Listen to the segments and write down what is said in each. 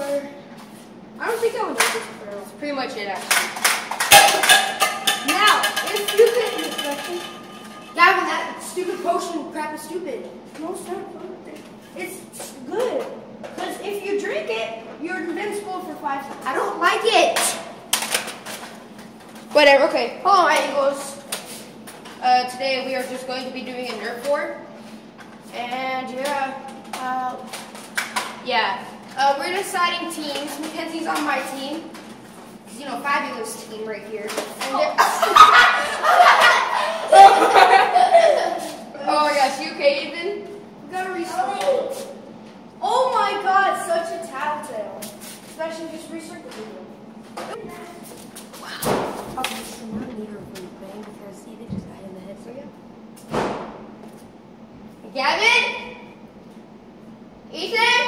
I don't think I would need this barrel. That's pretty much it, actually. Now, if you could... Gavin, that stupid potion crap is stupid. No, it's not fun. It's good. Because if you drink it, you're invincible for 5 seconds. I don't like it. Whatever, okay. Hello, my Eagles. Today we are just going to be doing a Nerf war. And we're deciding teams. Mackenzie's on my team. You know, fabulous team right here. And oh my gosh, you okay, Ethan? We gotta restart. Oh my god, such a tattletale. Especially just restart the video. Wow. Okay, so now I need her for playing because Ethan just got hit in the head, so yeah. Gavin? Ethan?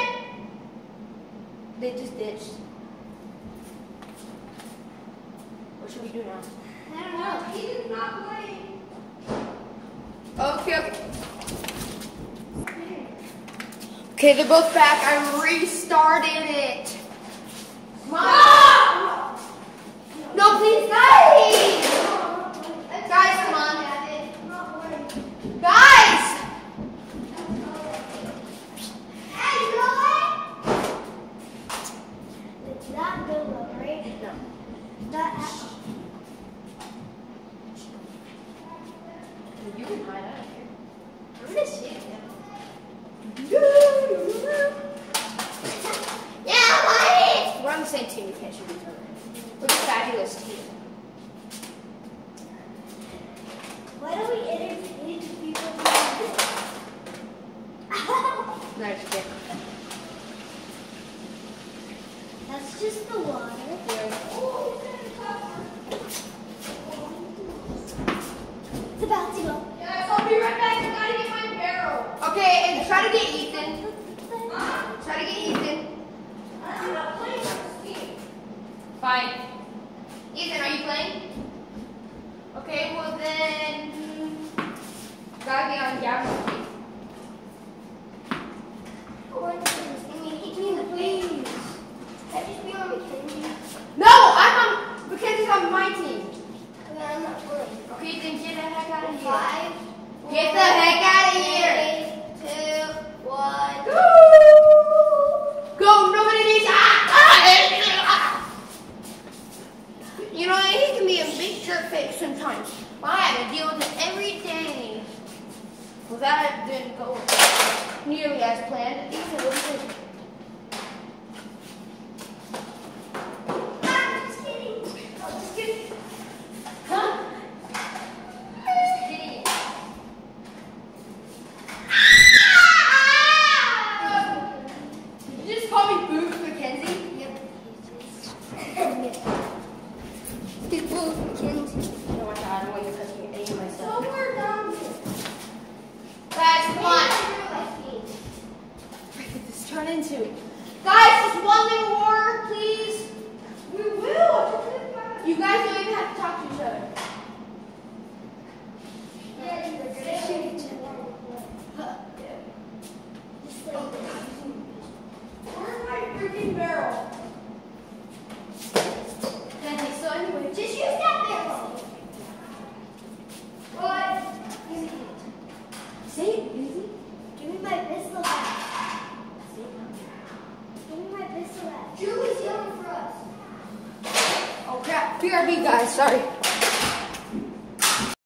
They just ditched. What should we do now? I don't know. Ethan's not playing. Okay. Okay, they're both back. I restarted it. Mom! No, please, guys! Guys, come on. Guys! Hey, you know what? It's that Bilbo, right? No. That. You can hide out here. I'm gonna shoot him. Yeah, buddy! We're on the same team. We can't shoot each other. We're a fabulous team. Why don't we entertain people? Nice kick. That's just the water. It's about to go. Guys, I'll be right back. I gotta get my barrel. Okay, and try to get Ethan. Try to get Ethan. I'm not playing on Steam. Fine. Ethan, are you playing? Okay, well then, gotta be on Gavin's team. Please. Can I just be on Mackenzie? No, Mackenzie's on my team. Then I'm not playing. Okay, then get the heck out of here. 5. Get the heck out of here. 3, 2, 1. Go, nobody needs. You know, he can be a big jerk face sometimes. I have to deal with it every day. Well, that didn't go nearly as planned. Ethan, what do you think? I'm just kidding. I'm just kidding. Huh? Just kidding. Did you just call me Booth Mackenzie? Yep. People, Mackenzie. Oh my god, I don't want you touching any of my stuff. Somewhere down here. Guys, come on. Like me. What did this turn into? Guys, just one little war, please. We will. You guys don't even have to talk to each other. Yeah, you're good. Shoot each other. Just like Where's my freaking barrel? Okay, so anyway, just use that barrel. What? Say it easy. Give me my pistol back. Give me my pistol back. Julie's yelling for us. Oh crap, BRB guys, sorry.